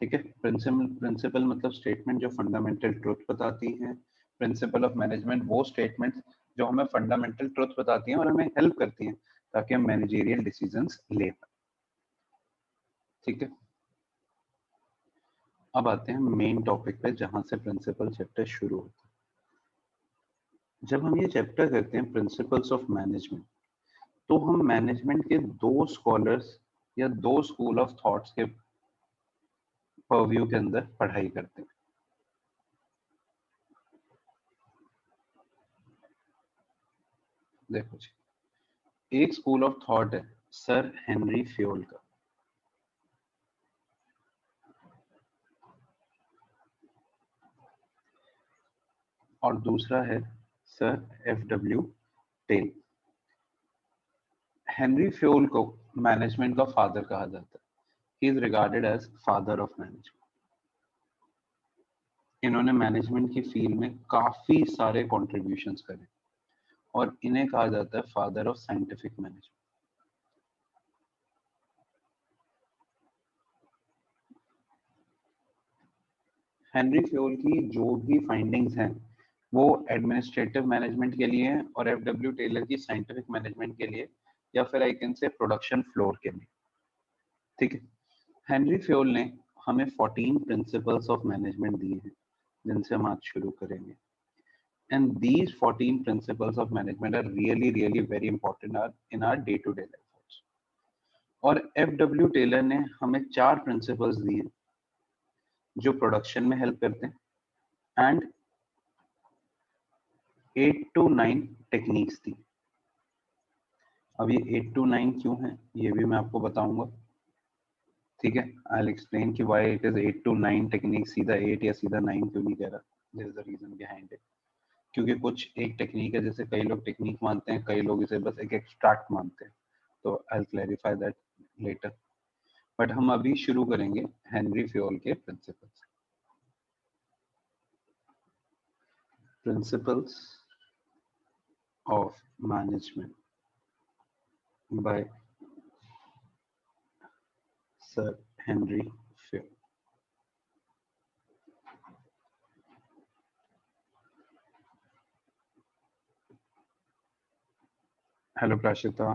ठीक है। प्रिंसिपल मतलब स्टेटमेंट जो फंडामेंटल ट्रुथ बताती हैं। प्रिंसिपल ऑफ मैनेजमेंट वो स्टेटमेंट जो हमें फंडामेंटल ट्रुथ बताती हैं और हमें हेल्प करती हैं ताकि हम मैनेजरियल डिसीजंस ले पाए। ठीक है, अब आते हैं मेन टॉपिक पे जहां से प्रिंसिपल चैप्टर शुरू होता है। जब हम ये चैप्टर करते हैं प्रिंसिपल्स ऑफ मैनेजमेंट, तो हम मैनेजमेंट के दो स्कॉलर्स या दो स्कूल ऑफ थॉट्स के परव्यू के अंदर पढ़ाई करते हैं। देखो जी, एक स्कूल ऑफ थॉट है सर हेनरी फ्योल का, और दूसरा है sir F W. Taylor. Henri Fayol को मैनेजमेंट का फादर कहा जाता है। He is regarded as father of management. इन्होंने मैनेजमेंट की फील्ड में काफी सारे कॉन्ट्रीब्यूशंस करे और इन्हें कहा जाता है father of scientific management. Henry Fayol की जो भी फाइंडिंग्स हैं वो एडमिनिस्ट्रेटिव मैनेजमेंट के लिए हैं और एफ.डब्ल्यू. टेलर की साइंटिफिक मैनेजमेंट के लिए, या फिर I can say production floor के लिए। ठीक है, हेनरी फ्योल ने हमें 14 प्रिंसिपल्स ऑफ मैनेजमेंट दिए हैं जिनसे हम आज शुरू करेंगे। And these 14 principles of management are really very important in our day to day life. और एफ.डब्ल्यू. टेलर ने हमें 4 प्रिंसिपल्स दिए जो प्रोडक्शन में हेल्प करते हैं एंड 8 to 9 टेक्निक्स थी। अब ये 8 to 9 क्यों है ये भी मैं आपको बताऊंगा। ठीक है, आई विल एक्सप्लेन कि why it is 8 to 9 technique, सीधा 8 या सीधा 9 क्यों नहीं कह रहा। There is a reason behind it. क्योंकि कुछ एक टेक्निक है, जैसे कई लोग टेक्निक मानते हैं, कई लोग इसे बस एक एक्सट्रैक्ट मानते हैं, तो I will clarify that later. But हम अभी शुरू करेंगे हेनरी फ्योल के principles. Principles of management by Sir Henry Fay. Hello Prashita.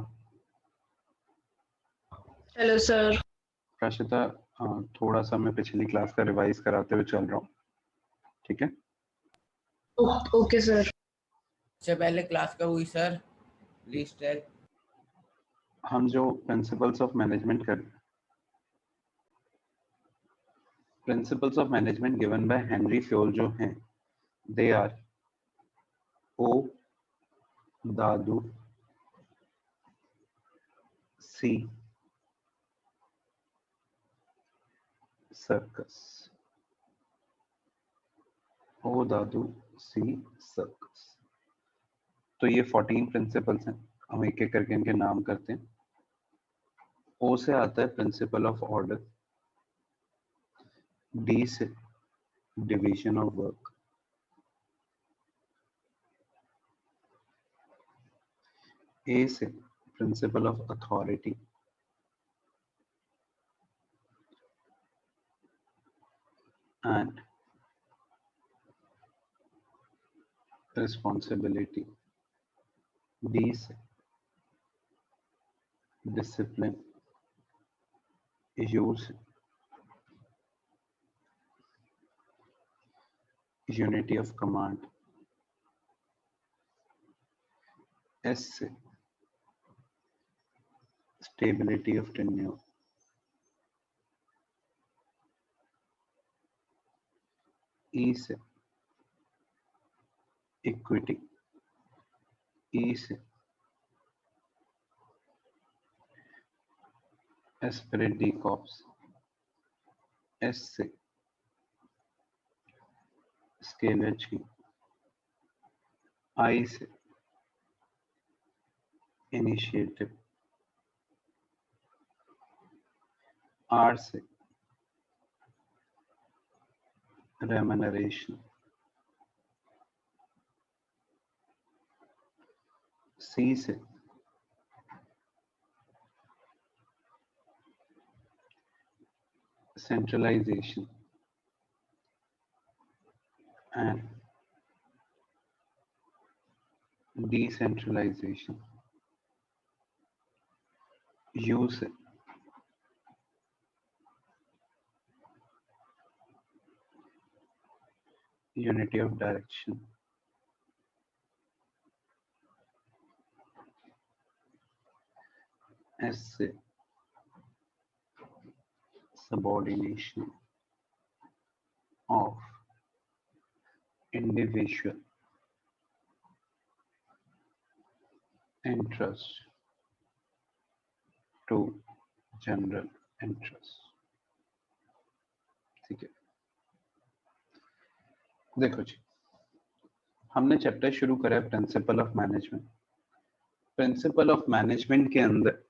Hello sir. Prashita, थोड़ा सा मैं पिछली क्लास का रिवाइज कराते हुए चल रहा हूँ, ठीक है? Okay sir. सबसे पहले क्लास का हुई सर लिस्ट है। हम जो प्रिंसिपल्स ऑफ मैनेजमेंट कर principles of management given by Henry Fayol जो हैं, दे आर ओ दादू सी सर्कस। ओ दादू सी सर्कस। तो ये 14 प्रिंसिपल्स हैं, हम एक एक करके इनके नाम करते हैं। ओ से आता है प्रिंसिपल ऑफ ऑर्डर, डी से डिवीजन ऑफ वर्क, ए से principle of authority, and responsibility, B से डिसिप्लिन, यू से यूनिटी ऑफ कमांड, एस से स्टेबिलिटी ऑफ टेन्योर, ई से इक्विटी, ई से एस्पिरेट डी कॉप्स, एस से स्केलर जी, I से इनिशिएटिव, आर से रेमनरेशन, सी से centralization and decentralization, use unity of direction, S subordination of individual interest to general interest. ठीक है, देखो जी, हमने चैप्टर शुरू करा है principle of management. Principle of management के अंदर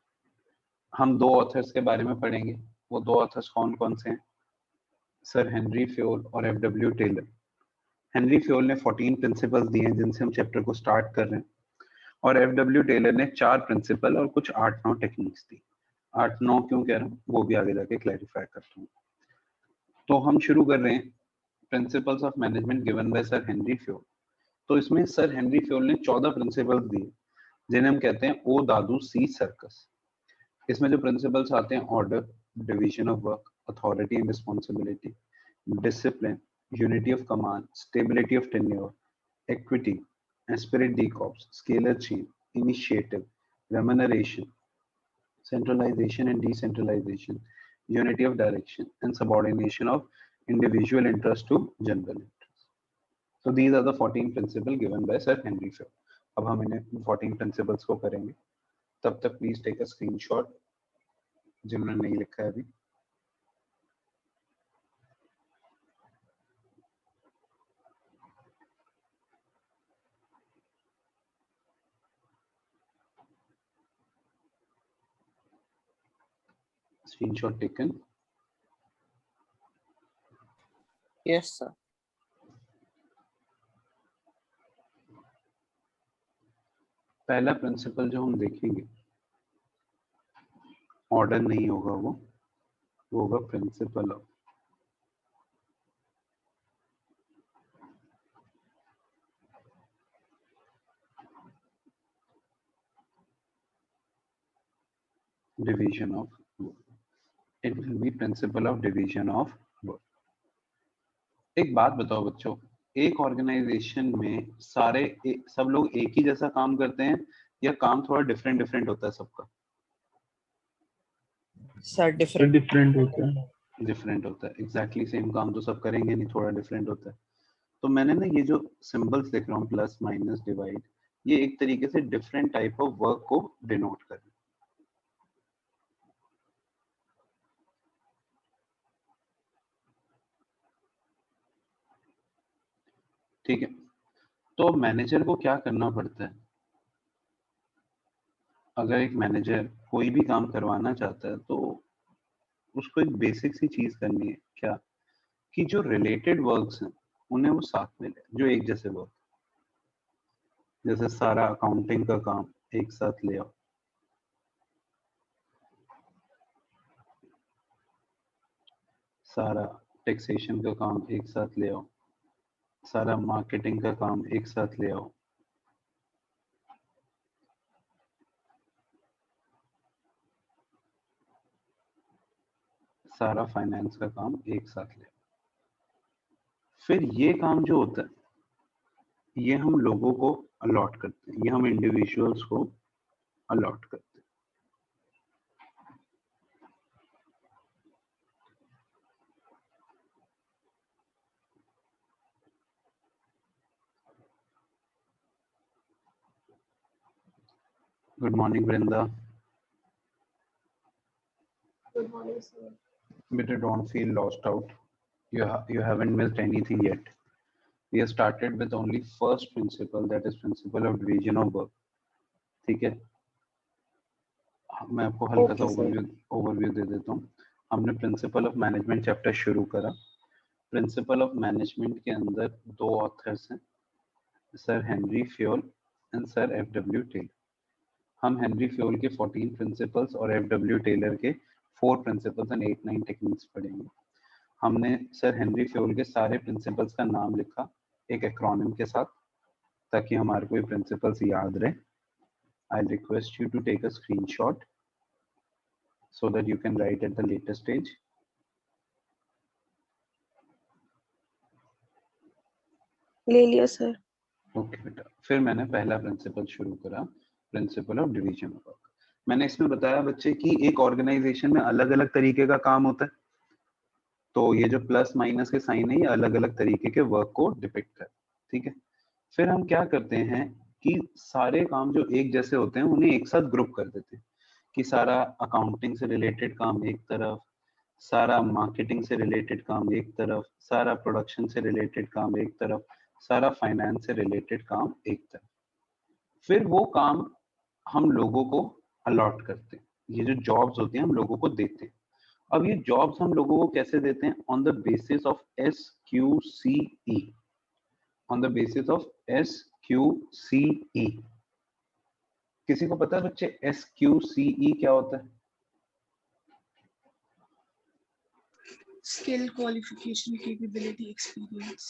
हम दो ऑथर्स के बारे में पढ़ेंगे। वो दो ऑथर्स कौन कौन से हैं? सर हेनरी फ्योल और एफ.डब्ल्यू. टेलर। हेनरी फ्योल ने 14 प्रिंसिपल्स दिए हैं जिनसे हम चैप्टर को स्टार्ट कर रहे हैं, और एफ.डब्ल्यू. टेलर ने 4 प्रिंसिपल और कुछ 8-9 टेक्निक्स दी। 8-9 क्यों कह रहा हूँ वो भी आगे जाके क्लैरिफाई करता हूँ। तो हम शुरू कर रहे हैं principles of management given bye sir Henry Fayol. तो इसमें सर हेनरी फ्योल ने 14 प्रिंसिपल्स दिए जिन्हें हम कहते हैं ओ दादू सी सर्कस। इसमें जो प्रिंसिपल्स आते हैं: order, division of work, authority and responsibility, discipline, unity of command, stability of tenure, equity, esprit de corps, scalar chain, initiative, remuneration, centralization and decentralization, unity of direction, and subordination of individual interest to general interest. So these are the 14 principles given by Sir Henry Fay. अब हम इन्हें 14 principles को करेंगे। तब तक please take a screenshot जिन्होंने नहीं लिखा है अभी। Screenshot taken. Yes, sir. पहला प्रिंसिपल जो हम देखेंगे, ऑर्डर नहीं होगा, वो होगा principle of division of work. It will be principle of division of work. एक बात बताओ बच्चों, एक ऑर्गेनाइजेशन में सब लोग एक ही जैसा काम करते हैं या काम थोड़ा डिफरेंट डिफरेंट होता है सबका? सर डिफरेंट होता है। डिफरेंट होता है, एग्जैक्टली सेम काम तो सब करेंगे नहीं, थोड़ा डिफरेंट होता है। तो मैंने ना ये जो सिंबल्स लिख रहा हूँ, प्लस माइनस डिवाइड, ये एक तरीके से डिफरेंट टाइप ऑफ वर्क को डिनोट कर रहे हैं। ठीक है, तो मैनेजर को क्या करना पड़ता है? अगर एक मैनेजर कोई भी काम करवाना चाहता है तो उसको एक बेसिक सी चीज करनी है, क्या? कि जो रिलेटेड वर्क्स हैं उन्हें वो साथ में ले, जो एक जैसे वर्क, जैसे सारा अकाउंटिंग का काम एक साथ ले आओ, सारा टैक्सेशन का काम एक साथ ले आओ, सारा मार्केटिंग का काम एक साथ ले आओ, सारा फाइनेंस का काम एक साथ ले आओ। फिर ये काम जो होता है ये हम लोगों को अलॉट करते हैं, ये हम इंडिविजुअल्स को अलॉट करते हैं। Good morning, Brenda. Good morning, sir. But don't feel lost out. You haven't missed anything yet. We have started with only first principle, that is principle of division of work. ठीक है, मैं आपको हल्का सा overview दे देता हूँ। हमने principle of management chapter शुरू करा। प्रिंसिपल ऑफ मैनेजमेंट के अंदर दो ऑथर्स हैं, sir Henry Fayol and sir FW. Taylor. हम हेनरी फ्योल के 14 प्रिंसिपल्स और एफ.डब्ल्यू. टेलर के 4 प्रिंसिपल्स एंड 8-9 टेक्निक्स पढ़ेंगे। हमने सर हेनरी फ्योल के सारे प्रिंसिपल्स का नाम लिखा एक एक्रोनिम के साथ, ताकि हमारे को ये प्रिंसिपल्स याद रहे. I'll request you to take a screenshot so that you can write at the later stage. ले लिया सर. ओके बेटा, फिर मैंने पहला प्रिंसिपल शुरू करा, principle of division of work. मैंने इसमें बताया बच्चे कि एक ऑर्गेनाइजेशन में अलग अलग तरीके का काम होता है, तो ये जो प्लस माइनस के साइन है ये अलग अलग तरीके के वर्क को डिपिक्ट कर. ठीक है, फिर हम क्या करते हैं कि सारे काम जो एक जैसे होते हैं उन्हें एक साथ ग्रुप कर देते हैं, कि सारा अकाउंटिंग से रिलेटेड काम एक तरफ, सारा मार्केटिंग से रिलेटेड काम एक तरफ, सारा प्रोडक्शन से रिलेटेड काम एक तरफ, सारा फाइनेंस से रिलेटेड काम एक तरफ. फिर वो काम हम लोगों को अलॉट करते हैं, ये जो जॉब्स होती हैं हम लोगों को देते हैं. अब ये जॉब्स हम लोगों को कैसे देते हैं? On the basis of SQCE, on the basis of SQCE. किसी को पता है बच्चे SQCE क्या होता है? Skill, qualification, capability, experience.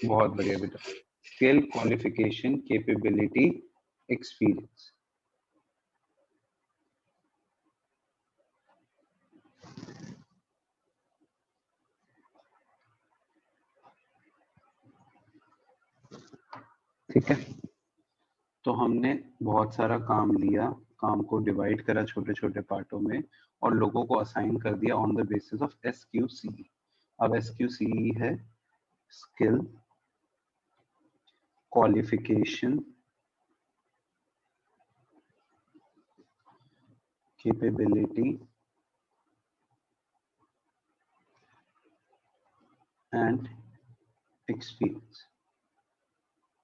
बहुत बढ़िया बेटा, स्किल, क्वालिफिकेशन, कैपेबिलिटी, एक्सपीरियंस. ठीक है, तो हमने बहुत सारा काम लिया, काम को डिवाइड करा छोटे छोटे पार्टों में और लोगों को असाइन कर दिया on the basis of SQCE. अब SQCE है skill, qualification, capability and experience.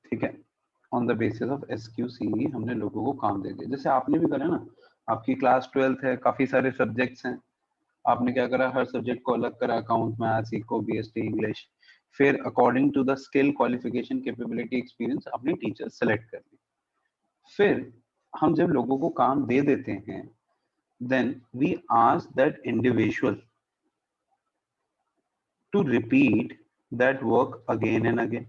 ठीक है, on the basis of SQCE हमने लोगों को काम दे दिया. जैसे आपने भी करा ना, आपकी क्लास 12th है, काफी सारे सब्जेक्ट्स हैं, आपने क्या करा, हर सब्जेक्ट को अलग करा, account, maths, eco, BST, English. फिर according to the skill, qualification, capability, experience अपने टीचर सेलेक्ट कर लिए. फिर हम जब लोगों को काम दे देते हैं, then we ask that individual to repeat that work again and again.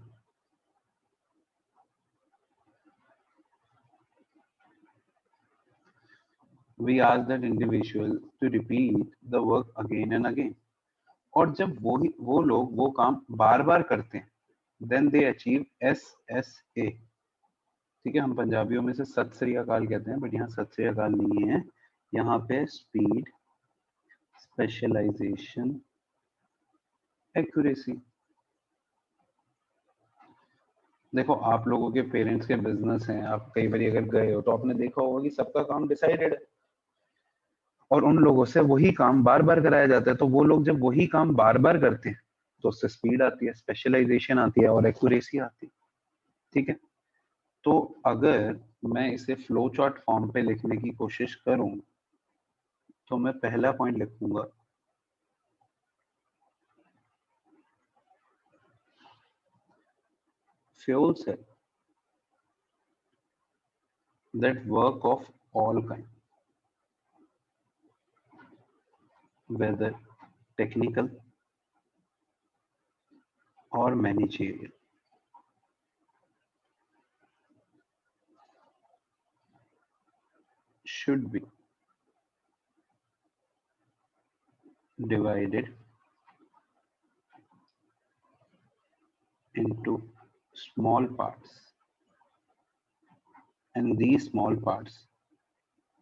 We ask that individual to repeat the work again and again. और जब वो लोग वो काम बार बार करते हैं, then they achieve SSA. ठीक है, हम पंजाबियों में से सत श्री अकाल कहते हैं, बट यहाँ सत श्री अकाल नहीं है, यहाँ पे स्पीड, स्पेशलाइजेशन, एक्यूरेसी. देखो, आप लोगों के पेरेंट्स के बिजनेस हैं, आप कई बार अगर गए हो तो आपने देखा होगा कि सबका काम डिसाइडेड है और उन लोगों से वही काम बार बार कराया जाता है. तो वो लोग जब वही काम बार बार करते हैं तो उससे स्पीड आती है, स्पेशलाइजेशन आती है और एक्यूरेसी आती है. ठीक है, तो अगर मैं इसे फ्लो चार्ट फॉर्म पे लिखने की कोशिश करूं तो मैं पहला पॉइंट लिखूंगा Fayol said that work of all kind, whether technical or managerial, should be divided into small parts, and these small parts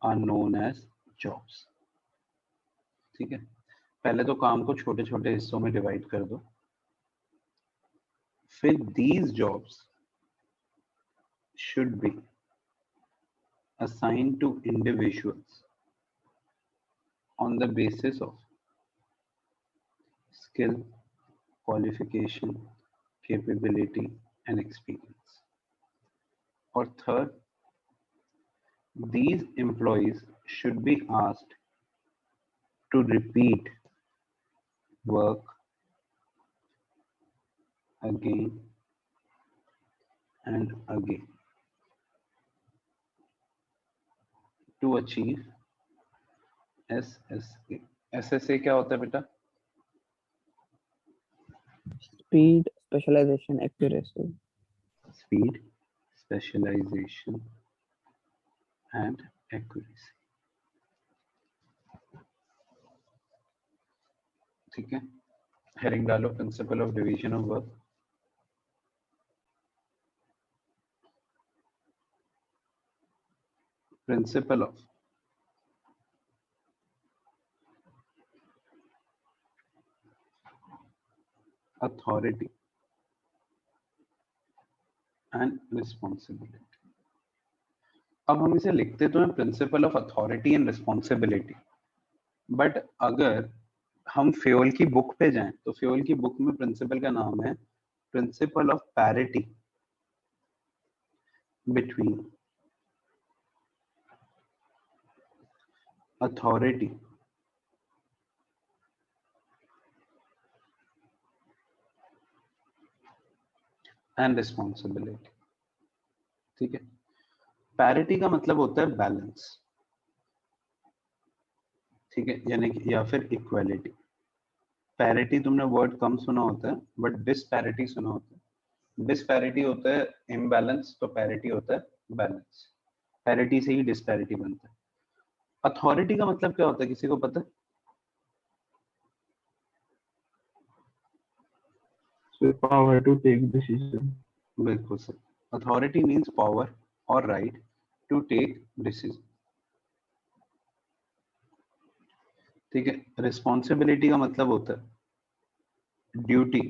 are known as jobs. ठीक है, पहले तो काम को छोटे छोटे हिस्सों में डिवाइड कर दो, फिर these jobs should be assigned to individuals on the basis of skill, qualification, capability and experience. Or third, these employees should be asked to repeat work again and again to achieve SSA. SSA क्या होता है बेटा? Speed, specialization, accuracy. Speed, specialization and accuracy. ठीक है, heading डालो principle of division of work. Principal of authority and responsibility. अब हम इसे लिखते तो हैं principal of authority and responsibility, but अगर हम फ्योल की बुक पे जाएं तो फ्योल की बुक में प्रिंसिपल का नाम है principle of parity between authority and responsibility. ठीक है, पैरिटी का मतलब होता है बैलेंस. ठीक है, यानी कि या फिर इक्वालिटी. पैरिटी तुमने वर्ड कम सुना होता है, बट डिस्पैरिटी सुना होता है. डिस्पैरिटी होता है इम्बैलेंस, तो पैरिटी होता है बैलेंस. पैरिटी से ही डिस्पैरिटी बनता है. अथॉरिटी का मतलब क्या होता है, किसी को पता है? So power to take decision. बिल्कुल सर. अथॉरिटी मीन्स पावर और राइट टू टेक डिसीजन. ठीक है, रिस्पॉन्सिबिलिटी का मतलब होता है ड्यूटी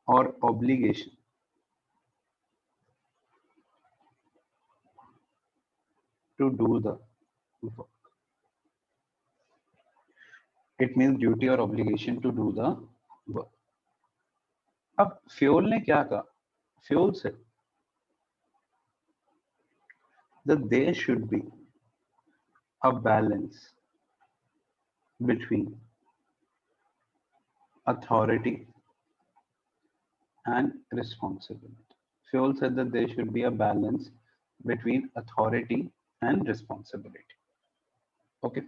और obligation to do the work. It means duty और obligation to do the work. अब फ्योल ने क्या कहा? फ्योल से that there should be a balance between authority and responsibility. Fuel said that there should be a balance between authority and responsibility. Okay.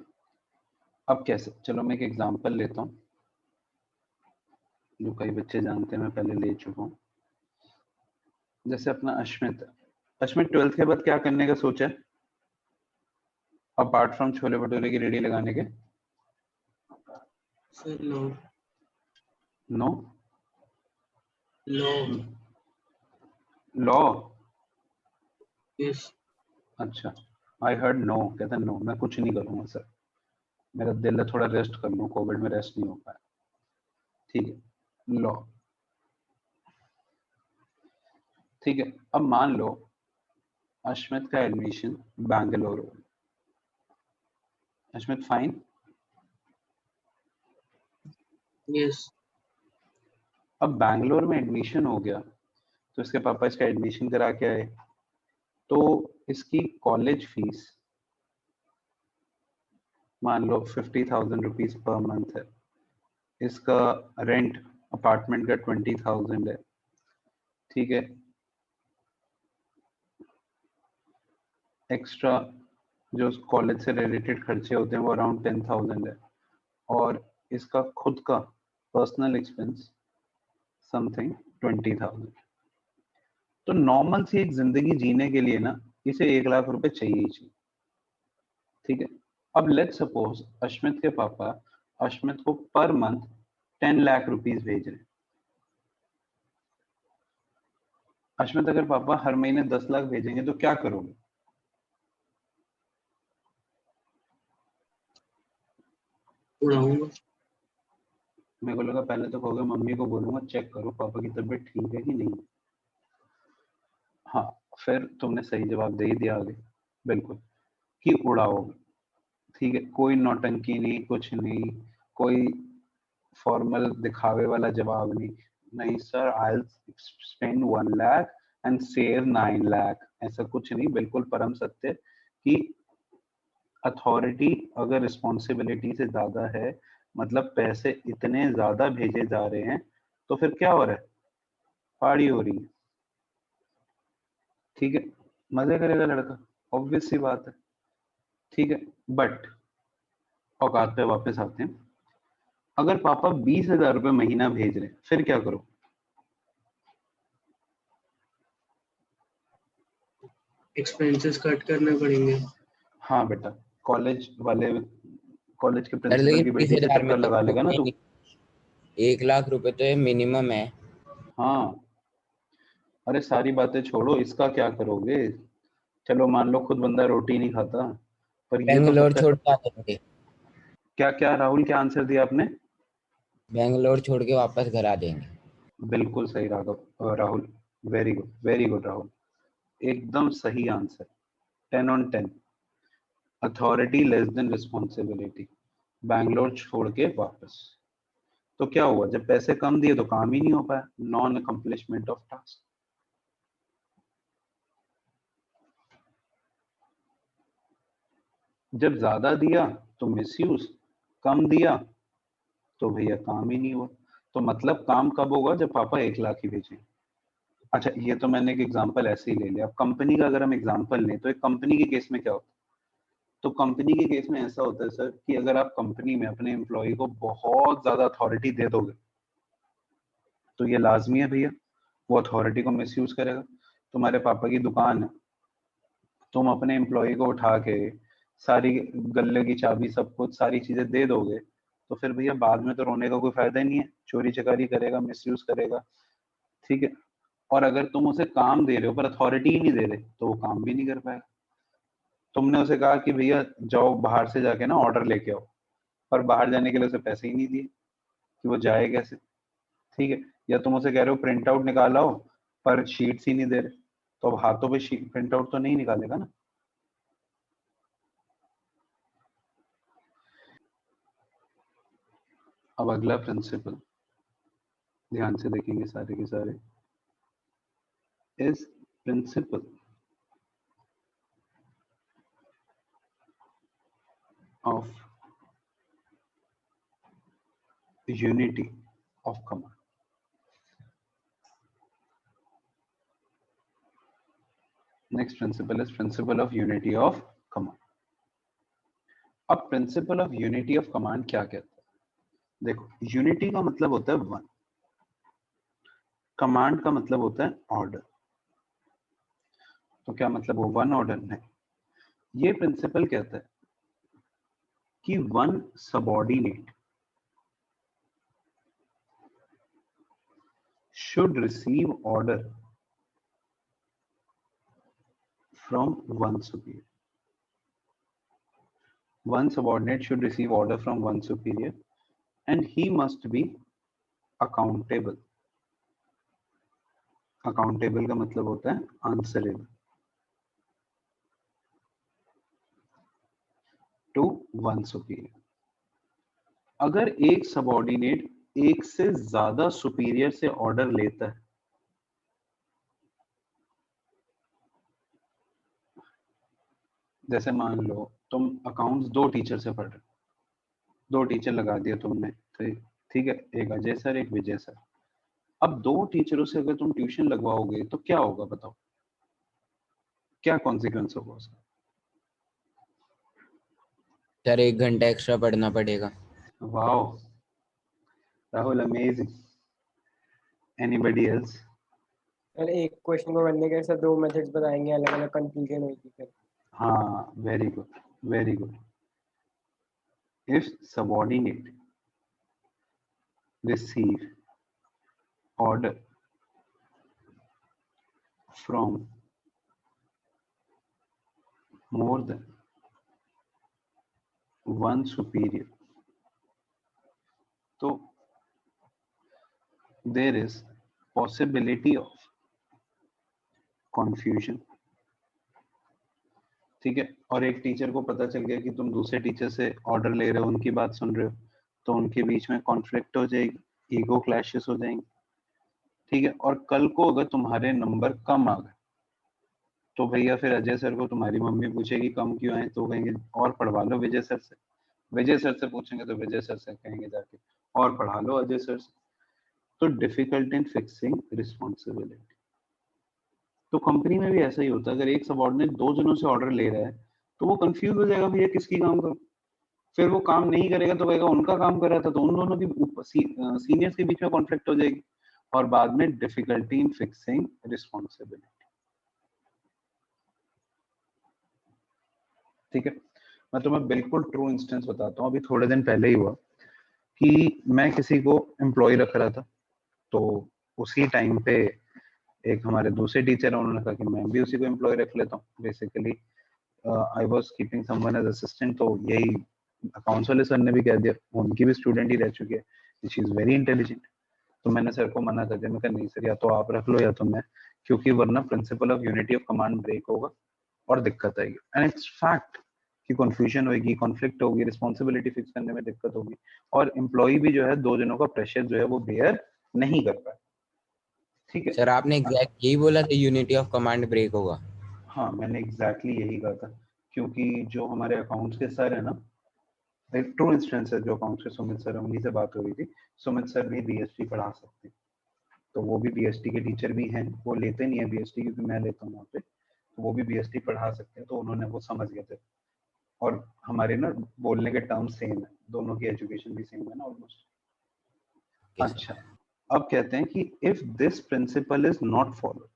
अब कैसे? चलो मैं एक एग्जांपल लेता हूँ जो कई बच्चे जानते हैं, मैं पहले ले चुका हूँ. जैसे अपना अश्मित. अश्मित 12th के बाद क्या करने का सोचा है अपार्ट फ्रॉम छोले भटूरे की रेडी लगाने के? Sir no. No no. Law. Yes. अच्छा, आई हर्ड नो. कहता नो मैं कुछ नहीं करूंगा सर, मेरा दिल है थोड़ा रेस्ट कर लूं, कोविड में रेस्ट नहीं हो पाया. ठीक है, लॉ. ठीक है, अब मान लो अश्मित का एडमिशन बैंगलोर हो. अश्मित फाइन. यस. अब बैंगलोर में एडमिशन हो गया तो इसके पापा इसका एडमिशन करा के आए, तो इसकी कॉलेज फीस मान लो 50,000 रुपीज पर मंथ है. इसका रेंट अपार्टमेंट का 20,000 है. ठीक है, एक्स्ट्रा जो कॉलेज से रिलेटेड खर्चे होते हैं वो अराउंड 10,000 है, और इसका खुद का पर्सनल एक्सपेंस समथिंग 20,000. तो नॉर्मल सी एक जिंदगी जीने के लिए ना इसे 1 लाख रुपए चाहिए ही चाहिए. ठीक है, अब लेट सपोज अश्मित के पापा अश्मित को पर मंथ 10 लाख रुपीस भेज रहे. अश्मित अगर पापा हर महीने 10 लाख भेजेंगे तो क्या करोगे? उड़ाऊंगा. मेरे को लगा पहले तो कहोगे मम्मी को बोलूंगा चेक करो पापा की तबीयत ठीक है कि नहीं. हाँ, फिर तुमने सही जवाब दे ही दिया आगे. बिल्कुल कि उड़ाओगे. ठीक है, कोई नौटंकी नहीं, कुछ नहीं, कोई फॉर्मल दिखावे वाला जवाब नहीं. नहीं sir, I spend 1 lakh and save 9 lakh. ऐसा कुछ नहीं, बिल्कुल परम सत्य कि अथॉरिटी अगर रिस्पॉन्सिबिलिटी से ज्यादा है, मतलब पैसे इतने ज्यादा भेजे जा रहे हैं, तो फिर क्या हो रहा है? पार्टी हो रही है. ठीक है, मजे करेगा लड़का, ऑब्वियस सी बात है. ठीक है, बट औकात पे वापस आते हैं. अगर पापा 20,000 रुपए महीना भेज रहे हैं फिर क्या करो? एक्सपेंसेस कट करने पड़ेंगे। हाँ बेटा, कॉलेज वाले, कॉलेज के सर प्रिंसिपल की लेकिन बेटी से 20,000 में चक्कर तो लगा लेगा ना तू। 1 लाख रुपए तो ये मिनिमम है। हाँ, अरे सारी बातें छोड़ो, इसका क्या करोगे? चलो मान लो खुद बंदा रोटी नहीं खाता, पर ये तो बेंगलोर सबसे। छोड़ के आ जाएंगे। क्या क्या राहुल, क्या आंसर दिया आपने? बेंगलोर छोड़ के वापस घर आ जाएंगे। बिल्कुल सही राहुल, वेरी गुड राहुल, एकदम सही answer, 10 on 10। Authority less than responsibility, Bangalore छोड़ के वापस। तो क्या हुआ, जब पैसे कम दिए तो काम ही नहीं हो पाया, नॉन अकम्प्लिशमेंट ऑफ टास्क। जब ज्यादा दिया तो मिसयूज, कम दिया तो भैया काम ही नहीं हुआ। तो मतलब काम कब होगा, जब पापा 1 लाख ही भेजें। अच्छा, ये तो मैंने एक एग्जांपल ऐसे ही ले लिया। अब कंपनी का अगर हम एग्जांपल लें तो एक कंपनी के केस में क्या होता है? तो कंपनी के केस में ऐसा होता है सर कि अगर आप कंपनी में अपने एम्प्लॉय को बहुत ज्यादा अथॉरिटी दे दोगे तो ये लाजमी है भैया, वो अथॉरिटी को मिसयूज करेगा। तुम्हारे पापा की दुकान है, तुम अपने एम्प्लॉय को उठा के सारी गल्ले की चाबी सब कुछ सारी चीजें दे दोगे, तो फिर भैया बाद में तो रोने का कोई फायदा ही नहीं है, चोरी चकारी करेगा, मिसयूज करेगा। ठीक है, और अगर तुम उसे काम दे रहे हो पर अथॉरिटी ही नहीं दे रहे तो वो काम भी नहीं कर पाएगा। तुमने उसे कहा कि भैया जाओ बाहर से जाके ना ऑर्डर लेके आओ, पर बाहर जाने के लिए उसे पैसे ही नहीं दिए कि वो जाए कैसे। ठीक है, या तुम उसे कह रहे हो प्रिंट आउट निकाल आओ, पर शीट्स ही नहीं दे रहे, तो अब हाथों पे प्रिंट आउट तो नहीं निकालेगा ना। अब अगला प्रिंसिपल ध्यान से देखेंगे सारे के सारे, is principle of unity of command. Next principle is principle of unity of command. अब principle of unity of command क्या कहता है? देखो, यूनिटी का मतलब होता है वन, कमांड का मतलब होता है ऑर्डर। तो क्या मतलब वो वन ऑर्डर? नहीं, ये प्रिंसिपल कहता है कि one subordinate should receive order from one superior. One subordinate should receive order from one superior and he must be accountable. Accountable का मतलब होता है answerable to one superior. अगर एक सबऑर्डिनेट एक से ज्यादा सुपीरियर से ऑर्डर लेता है, जैसे मान लो तुम अकाउंट्स 2 टीचर से पढ़ रहे हो, 2 टीचर लगा दिया तुमने, तो ठीक है, एक अजय सर एक विजय सर। अब 2 टीचरों से अगर तुम ट्यूशन लगवाओगे तो क्या होगा बताओ, क्या कॉन्सिक्वेंस होगा उसका? सर 1 घंटा एक्स्ट्रा पढ़ना पड़ेगा। Wow Rahul, amazing. Anybody else? Sir एक क्वेश्चन को करने के सर 2 मेथड्स बताएंगे, अलग अलग कंफ्यूजन होगी फिर। हाँ, very good, very good. If subordinate receive order from more than one superior, तो there is possibility of confusion। ठीक है, और एक टीचर को पता चल गया कि तुम दूसरे टीचर से ऑर्डर ले रहे हो, उनकी बात सुन रहे हो, तो उनके बीच में कॉन्फ्लिक्ट हो जाएगी, ईगो क्लैशेस हो जाएंगे। ठीक है, और कल को अगर तुम्हारे नंबर कम आ गए तो भैया फिर अजय सर को तुम्हारी मम्मी पूछेगी कम क्यों आए, तो कहेंगे और पढ़वा लो विजय सर से। विजय सर से पूछेंगे तो विजय सर से कहेंगे जाके और पढ़ा लो अजय सर से। तो डिफिकल्ट इन फिक्सिंग रिस्पॉन्सिबिलिटी। तो कंपनी में भी ऐसा ही होता है, अगर एक सबऑर्डिनेट 2 जनों से ऑर्डर ले रहा है तो वो कंफ्यूज हो जाएगा भैया किसकी काम करूं। फिर वो काम नहीं करेगा तो कहेगा उनका काम कर रहा था, तो उन दोनों की सीनियर्स के बीच में कॉन्फ्लिक्ट हो जाएगी और बाद में डिफिकल्टी इन फिक्सिंग रिस्पॉन्सिबिलिटी। ठीक है, मैं तुम्हें बिल्कुल ट्रू इंस्टेंस बताता हूँ। अभी थोड़े दिन पहले ही हुआ कि मैं किसी को एम्प्लॉय रख रहा था, तो उसी टाइम पे एक हमारे दूसरे टीचर है, उन्होंने कहा कि मैं भी उसी को एम्प्लॉय रख लेता हूँ। Basically I was keeping someone as assistant, तो यही अकाउंट्स वाले सर ने भी कह दिया, उनकी भी स्टूडेंट ही रह चुकी है, शी इज वेरी इंटेलिजेंट। तो मैंने सर को मना कर दिया, मैं कहा नहीं सर, या तो आप रख लो या तो मैं, क्योंकि वरना principle of unity of command break होगा और दिक्कत आएगी। एंड इट्स फैक्ट कि कंफ्यूजन होगी, कॉन्फ्लिक्ट होगी, रिस्पॉन्सिबिलिटी फिक्स करने में दिक्कत होगी, और एम्प्लॉय भी जो है दो जनों का प्रेशर जो है वो बेयर नहीं कर पाए। ठीक है सर आपने एग्जैक्ट यही बोला था, यूनिटी ऑफ कमांड ब्रेक होगा? हाँ, मैंने एग्जैक्टली यही कहा था, क्योंकि जो हमारे अकाउंट्स के सर है ना, एक ट्रू इंस्टेंस है, जो अकाउंट्स के सुमित सर, उन्हीं से बात हो रही थी। सुमित सर भी बीएसटी पढ़ा सकते हैं, तो वो भी बीएसटी के टीचर भी हैं, वो लेते नहीं है बीएसटी क्योंकि मैं लेता हूँ वहाँ पे, तो वो भी बीएसटी पढ़ा सकते हैं, तो उन्होंने वो समझ गए थे। और हमारे ना बोलने के टर्म सेम है, दोनों की एजुकेशन भी सेम है ना ऑलमोस्ट। अच्छा, अब कहते हैं कि if this principle is not follow,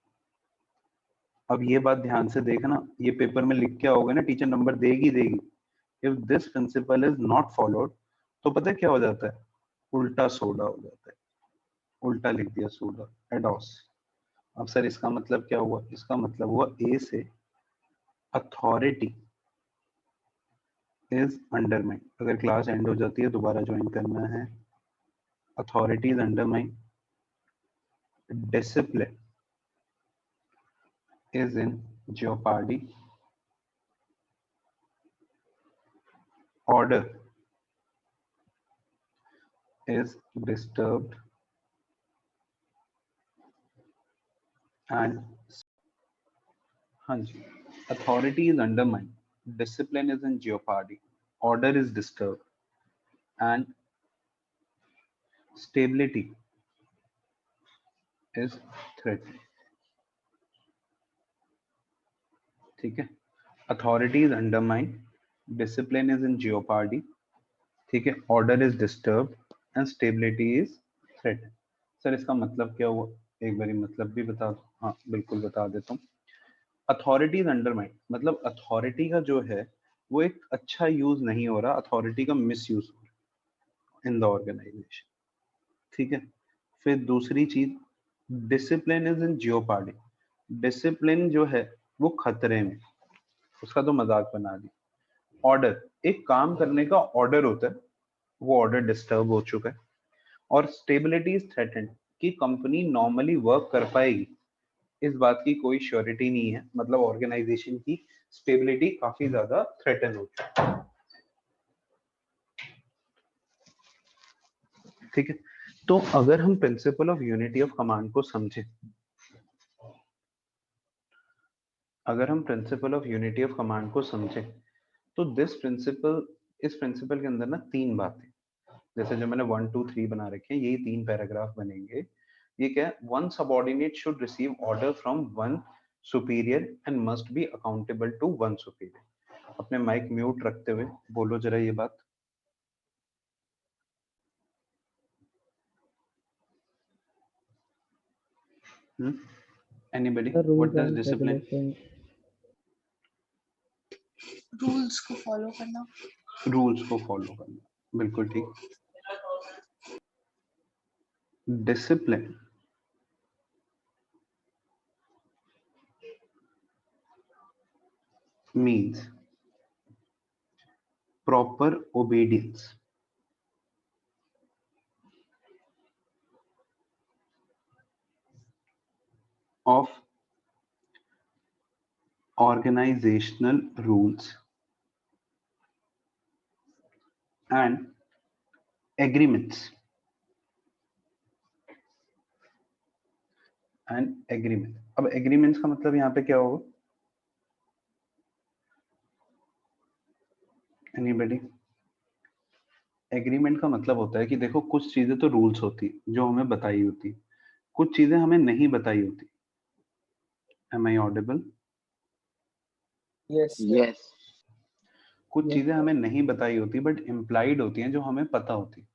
अब ये बात ध्यान से देखना, ये पेपर में लिख के आओगे ना, टीचर नंबर देगी देगी। If this principle is not followed, तो पता है क्या हो जाता है, उल्टा सोडा हो जाता है। उल्टा लिख दिया सोडा, एडोस। अब सर इसका मतलब क्या हुआ, इसका मतलब हुआ ए से अथॉरिटी इज अंडरमाइन। अगर क्लास एंड हो जाती है दोबारा ज्वाइन करना है। Authority is undermine, discipline is in jeopardy, order is disturbed, and हाँ जी, authority is undermined, discipline is in jeopardy, order is disturbed, and stability is threatened. ठीक है, authority is undermined, discipline is in jeopardy, ठीक है, order is disturbed and stability is threatened. Sir इसका मतलब क्या हुआ, एक बारी मतलब भी बता दो। हाँ बिल्कुल बता देता हूँ। अथॉरिटी इज अंडरमाइंड, मतलब अथॉरिटी का जो है वो एक अच्छा यूज नहीं हो रहा, अथॉरिटी का मिस यूज हो रहा इन द ऑर्गेनाइजेशन। ठीक है, फिर दूसरी चीज, discipline is in jeopardy, discipline जो है वो खतरे में, उसका तो मजाक बना दी। ऑर्डर, एक काम करने का ऑर्डर होता है, वो ऑर्डर डिस्टर्ब हो चुका है। और स्टेबिलिटी इज थ्रेटेंड, कि कंपनी नॉर्मली वर्क कर पाएगी इस बात की कोई श्योरिटी नहीं है, मतलब ऑर्गेनाइजेशन की स्टेबिलिटी काफी ज्यादा थ्रेटन हो चुकी है। ठीक है, तो अगर हम principal of unity of command को समझें, अगर हम principal of unity of command को समझें, तो दिस प्रिंसिपल, इस प्रिंसिपल के अंदर ना तीन बातें, जैसे जो मैंने 1 2 3 बना रखे हैं, यही तीन पैराग्राफ बनेंगे। ये क्या है, one subordinate should receive order from one superior and must be accountable to one superior. अपने माइक म्यूट रखते हुए बोलो जरा ये बात। Anybody? The What rules does and discipline? regulation. Rules को फॉलो करना। रूल्स को फॉलो करना, बिल्कुल ठीक। Discipline means proper obedience of organizational rules and agreements अब एग्रीमेंट्स का मतलब यहाँ पे क्या होगा, एनीबॉडी? एग्रीमेंट का मतलब होता है कि देखो कुछ चीजें तो रूल्स होती जो हमें बताई होती, कुछ चीजें हमें नहीं बताई होती। Am I audible? Yes, sir. Yes. कुछ Yes, चीजें हमें नहीं बताई होती बट इम्प्लाइड होती हैं जो हमें पता होती है।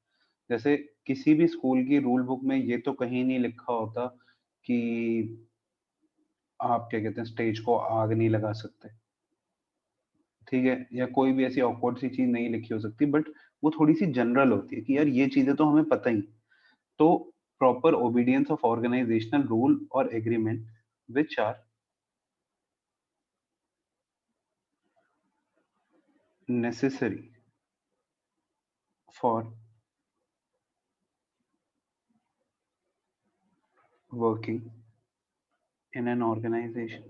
जैसे किसी भी स्कूल की रूल बुक में ये तो कहीं नहीं लिखा होता कि आप क्या कहते हैं स्टेज को आग नहीं लगा सकते, ठीक है, या कोई भी ऐसी ऑकवर्ड सी चीज नहीं लिखी हो सकती, बट वो थोड़ी सी जनरल होती है कि यार ये चीजें तो हमें पता ही। तो proper obedience of organisational rule और agreement which are necessary for working in an organization,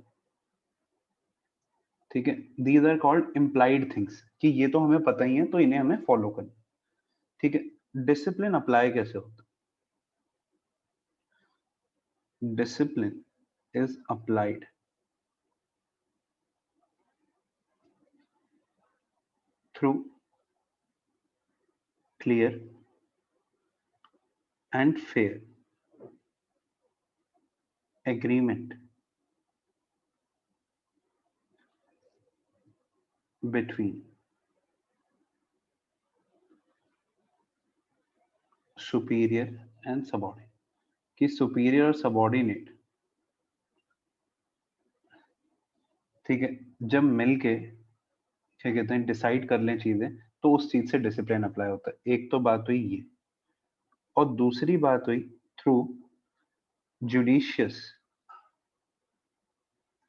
ठीक है, these are called implied things कि ये तो हमें पता ही है तो इन्हें हमें फॉलो करना, ठीक है। डिसिप्लिन अप्लाई कैसे होता है? Discipline is applied through clear and fair agreement between superior and subordinate, कि superior और subordinate, ठीक है, जब मिलके क्या कहते हैं डिसाइड कर लें चीजें तो उस चीज से डिसिप्लिन अप्लाई होता है। एक तो बात हुई ये, और दूसरी बात हुई through judicious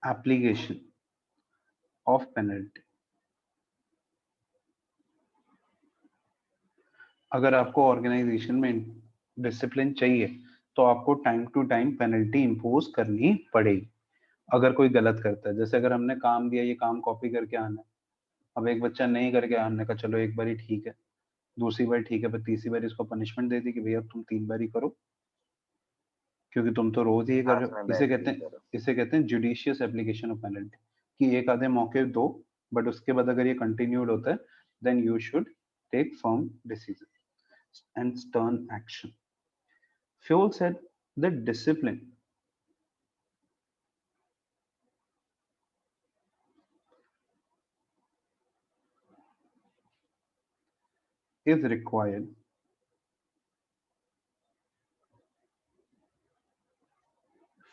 application of penalty. अगर आपको ऑर्गेनाइजेशन में डिसिप्लिन चाहिए तो आपको time to time penalty impose करनी पड़ेगी अगर कोई गलत करता है। जैसे अगर हमने काम दिया ये काम कॉपी करके आना है, अब एक बच्चा नहीं करके आने का, चलो एक बार ही ठीक है, दूसरी बार ठीक है, पर तीसरी बार इसको पनिशमेंट दे दी कि भैया तुम 3 बार ही करो क्योंकि तुम तो रोज ही कर रहे हो। इसे कहते हैं जुडिशियस एप्लीकेशन ऑफ पेनल्टी, कि एक आधे मौके दो बट उसके बाद अगर ये कंटिन्यूड होता है then you should take firm decision and stern action. Fuel said that discipline is required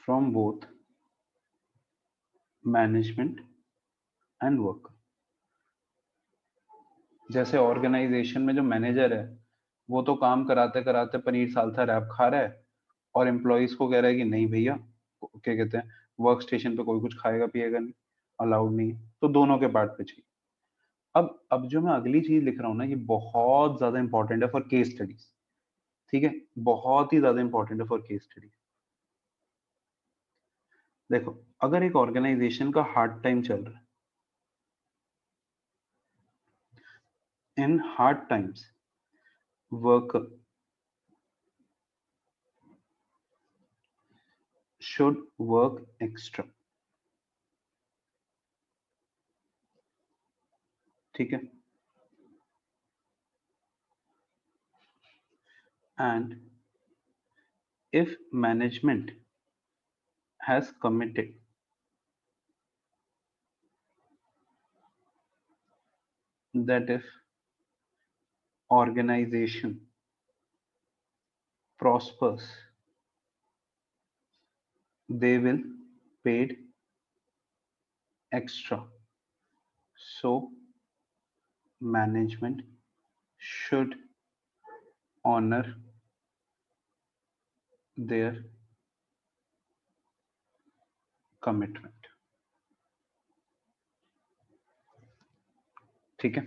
from both management and worker। जैसे ऑर्गेनाइजेशन में जो मैनेजर है वो तो काम कराते कराते पनीर सालसा रैप खा रहा है और एम्प्लॉयज को कह रहा है कि नहीं भैया क्या कहते हैं वर्क स्टेशन पे कोई कुछ खाएगा पिएगा नहीं, अलाउड नहीं है, तो दोनों के पार्ट पे चाहिए। अब जो मैं अगली चीज लिख रहा हूँ ना ये बहुत ज्यादा इंपॉर्टेंट है फॉर केस स्टडीज, ठीक है, बहुत ही ज्यादा इंपॉर्टेंट है फॉर केस स्टडीज। देखो अगर एक ऑर्गेनाइजेशन का हार्ड टाइम चल रहा है, in hard times worker should work extra, ठीक है, and if management has committed that if organization prospers they will paid extra, so management should honor their commitment, ठीक है।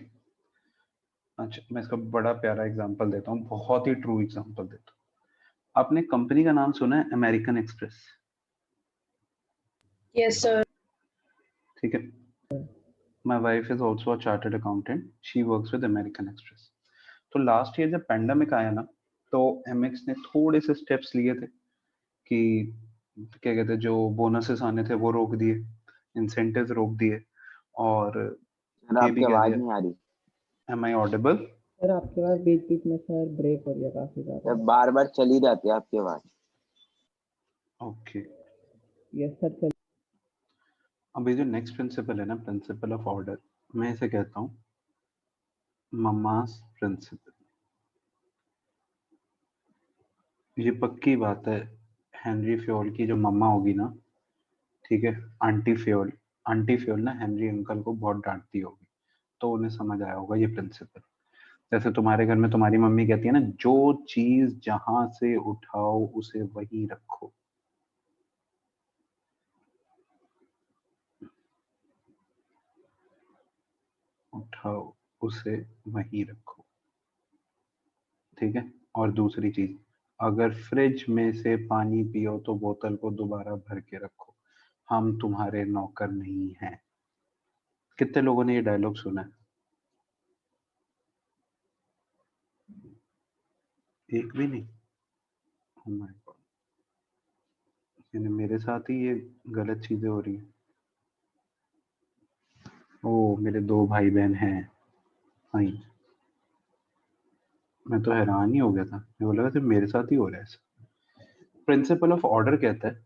अच्छा मैं इसका बड़ा प्यारा एग्जांपल देता हूँ, बहुत ही ट्रू एग्जांपल देता हूँ। आपने कंपनी का नाम सुना है अमेरिकन एक्सप्रेस? Yes, sir. ठीक है, my wife is also a chartered accountant, she works with American Express। तो लास्ट ईयर जब पैंडेमिक आया ना तो एमएक्स ने थोड़े से स्टेप्स लिए थे कि क्या कहते हैं जो बोनसेस आने थे वो रोक दिए, इंसेंटिव्स रोक दिए, और ये भी कह दिया। नहीं आ रही एम आई ऑडिबल? सर आपके पास बीच बीच में सर ब्रेक हो रही है काफी ज्यादा। सर, बार बार चली जाती है आपकी आवाज। ओके, यस सर चल। अब ये जो नेक्स्ट प्रिंसिपल है ना, प्रिंसिपल ऑफ ऑर्डर, मैं इसे कहता हूँ मम्मास प्रिंसिपल। ये पक्की बात है, हेनरी फ्योल की जो मम्मा होगी ना, ठीक है, आंटी फ्योल ना हेनरी अंकल को बहुत डांटती होगी, तो उन्हें समझ आया होगा ये प्रिंसिपल। जैसे तुम्हारे घर में तुम्हारी मम्मी कहती है ना, जो चीज जहां से उठाओ उसे वहीं रखो। उठाओ उसे वहीं रखो, ठीक है। और दूसरी चीज, अगर फ्रिज में से पानी पियो तो बोतल को दोबारा भर के रखो, हम तुम्हारे नौकर नहीं हैं। कितने लोगों ने ये डायलॉग सुना है? एक भी नहीं। Oh my God, यानी मेरे साथ ही ये गलत चीजें हो रही है। ओ, मेरे दो भाई बहन हैं। हाँ, मैं तो हैरान ही हो गया था, मैं बोला सिर्फ मेरे साथ ही हो रहा है ऐसा। प्रिंसिपल ऑफ ऑर्डर कहता है,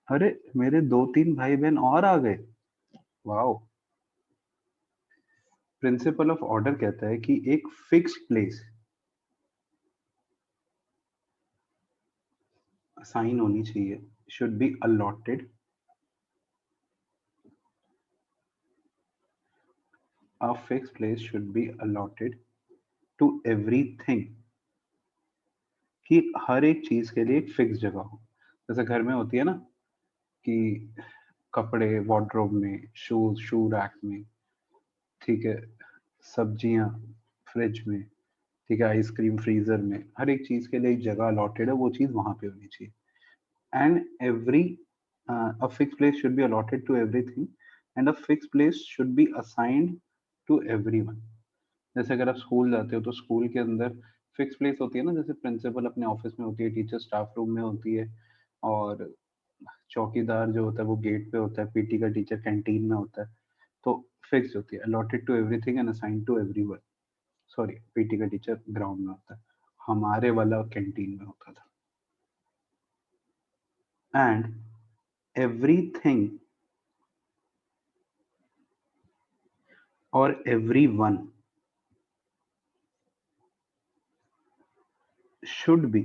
अरे मेरे दो तीन भाई बहन और आ गए, वाओ। प्रिंसिपल ऑफ ऑर्डर कहता है कि एक फिक्स प्लेस असाइन होनी चाहिए, should be allotted, a fixed place should be allotted to everything, कि हर एक चीज के लिए एक फिक्स जगह हो। जैसे घर में होती है ना कि कपड़े वार्डरोब में, शूज शू रैक में, ठीक है, सब्जियां फ्रिज में, ठीक है, आइसक्रीम फ्रीजर में, हर एक चीज के लिए एक जगह अलॉटेड है, वो चीज वहां पे होनी चाहिए। And every a fixed place should be allotted to everything and a fixed place should be assigned to everyone। जैसे अगर आप स्कूल जाते हो तो स्कूल के अंदर फिक्स प्लेस होती है ना, जैसे प्रिंसिपल अपने ऑफिस में होती है, टीचर स्टाफ रूम में होती है, और चौकीदार जो होता है वो गेट पे होता है, पीटी का टीचर कैंटीन में होता है। तो फिक्स होती है, allotted to everything and assigned to everyone. Sorry, PT का टीचर ग्राउंड में होता है, हमारे वाला कैंटीन में होता था। एंड एवरीथिंग और everyone should be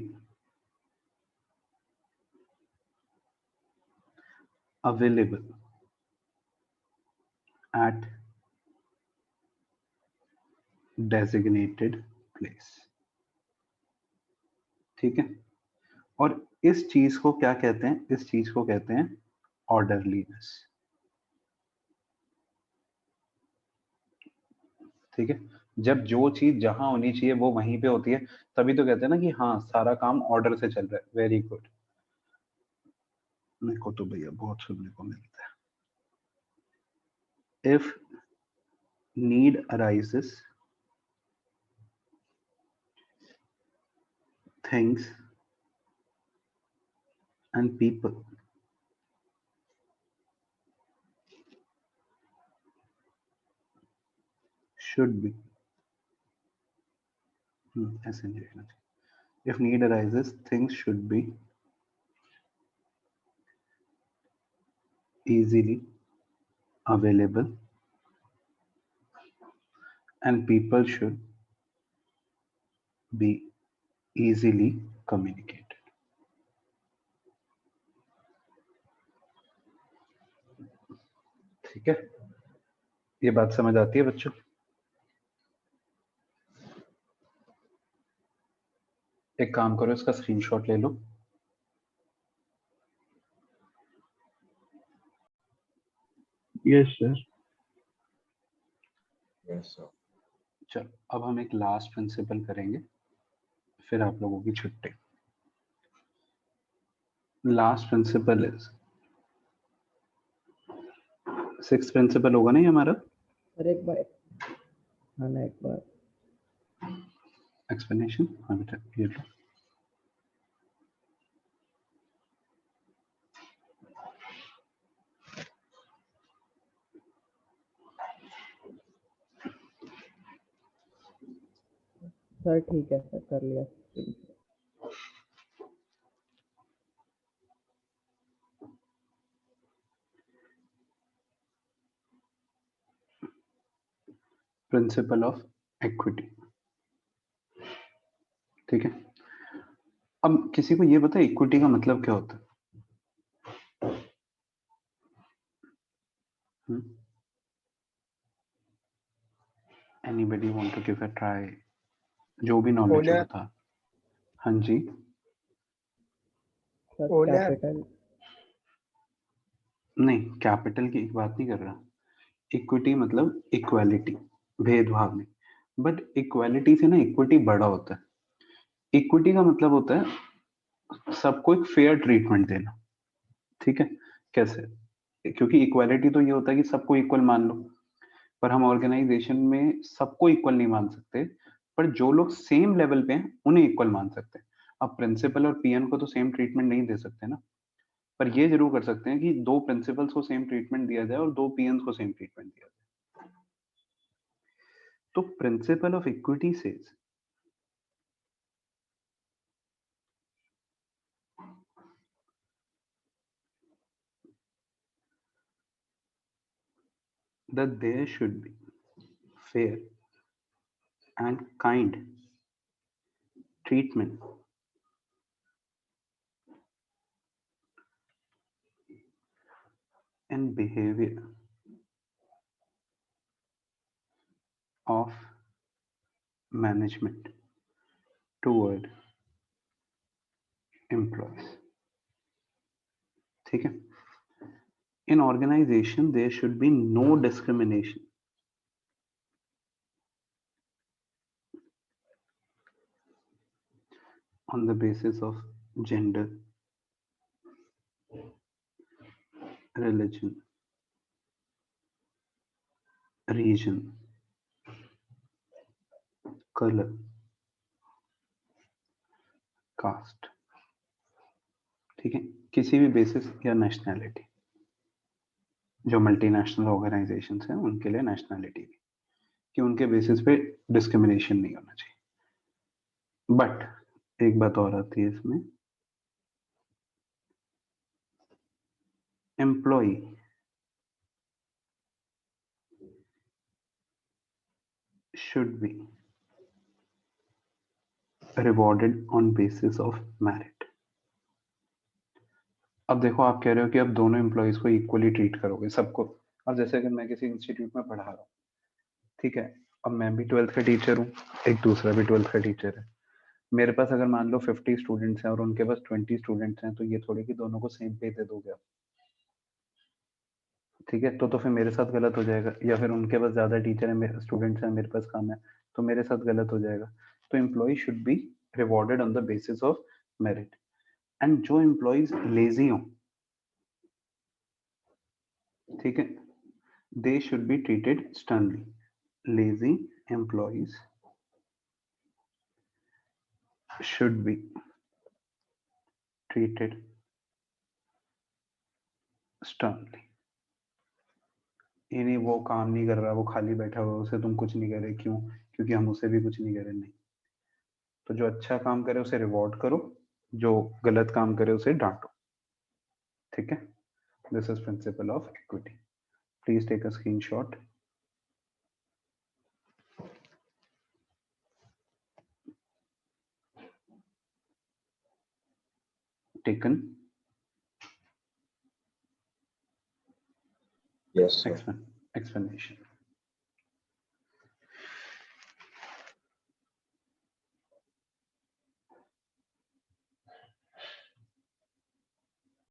available at designated place, ठीक है। और इस चीज को क्या कहते हैं? इस चीज को कहते हैं ऑर्डरलीनेस, ठीक है। जब जो चीज जहां होनी चाहिए वो वहीं पे होती है, तभी तो कहते हैं ना कि हाँ सारा काम ऑर्डर से चल रहा है। वेरी गुड, मेरे को तो भैया बहुत सुनने को मिलता है। If need arises, things and people should be, ऐसे नहीं लिखना चाहिए। If need arises, things should be easily available and people should be easily communicated, ठीक है। ये बात समझ आती है बच्चों? एक काम करो, इसका स्क्रीनशॉट ले लो। Yes sir. चलो अब हम एक लास्ट प्रिंसिपल करेंगे, फिर आप लोगों की छुट्टी। Last principle is, six principle होगा नहीं हमारा? सर एक बार, हाँ ना, एक बार एक्सप्लेनेशन, हाँ बेटा ये लो। सर ठीक है सर, कर लिया। Principal of equity. ठीक है, अब किसी को ये पता है इक्विटी का मतलब क्या होता है? Anybody want to give a try? जो भी नॉलेज Owner. होता। हाँ जी, सर Owner. कैपिटल। नहीं, कैपिटल की बात नहीं कर रहा। इक्विटी मतलब इक्वालिटी, भेदभाव नहीं। बट इक्वालिटी से ना इक्विटी बड़ा होता है। इक्विटी का मतलब होता है सबको एक फेयर ट्रीटमेंट देना। ठीक है, कैसे? क्योंकि इक्वालिटी तो ये होता है कि सबको इक्वल मान लो, पर हम ऑर्गेनाइजेशन में सबको इक्वल नहीं मान सकते, पर जो लोग सेम लेवल पे हैं उन्हें इक्वल मान सकते हैं। अब प्रिंसिपल और पीएन को तो सेम ट्रीटमेंट नहीं दे सकते ना, पर ये जरूर कर सकते हैं कि 2 प्रिंसिपल्स को सेम ट्रीटमेंट दिया जाए और 2 पीएन्स को सेम ट्रीटमेंट दिया जाए। तो principal of equity says that there should be fair and kind treatment and behavior of management toward employees. ठीक है, in organization there should be no discrimination on the basis of gender, religion, region, color, caste. ठीक है, किसी भी basis या nationality. जो multinational organisations हैं उनके लिए नेशनैलिटी भी, कि उनके बेसिस पे डिस्क्रिमिनेशन नहीं होना चाहिए। बट एक बात और आती है इसमें, employee should be rewarded on basis of merit. अब देखो, आप कह रहे हो कि अब दोनों एम्प्लॉयज को इक्वली ट्रीट करोगे सबको। अब जैसे अगर मैं किसी इंस्टीट्यूट में पढ़ा रहा हूँ, ठीक है, अब मैं भी 12th का टीचर हूँ, एक दूसरा भी 12th का टीचर है। मेरे पास अगर मान लो 50 स्टूडेंट्स हैं और उनके पास 20 स्टूडेंट्स हैं, तो ये थोड़ी कि दोनों को सेम पे दे दोगे आप। ठीक है, तो फिर मेरे साथ गलत हो जाएगा, या फिर उनके पास ज्यादा टीचर है, स्टूडेंट्स हैं, मेरे पास कम है, तो मेरे साथ गलत हो जाएगा। तो employee should be rewarded on the basis of merit. And जो एम्प्लॉयज लेजी हो, ठीक है, they should be treated sternly. Lazy employees should be treated sternly। यानी वो काम नहीं कर रहा, वो खाली बैठा हुआ, उसे तुम कुछ नहीं कर रहे, क्यों? क्योंकि हम उसे भी कुछ नहीं कर रहे। नहीं, तो जो अच्छा काम करे उसे रिवॉर्ड करो, जो गलत काम करे उसे डांटो। ठीक है, this is principle of equity. Please take a screenshot. Taken? Yes, sir. Explanation.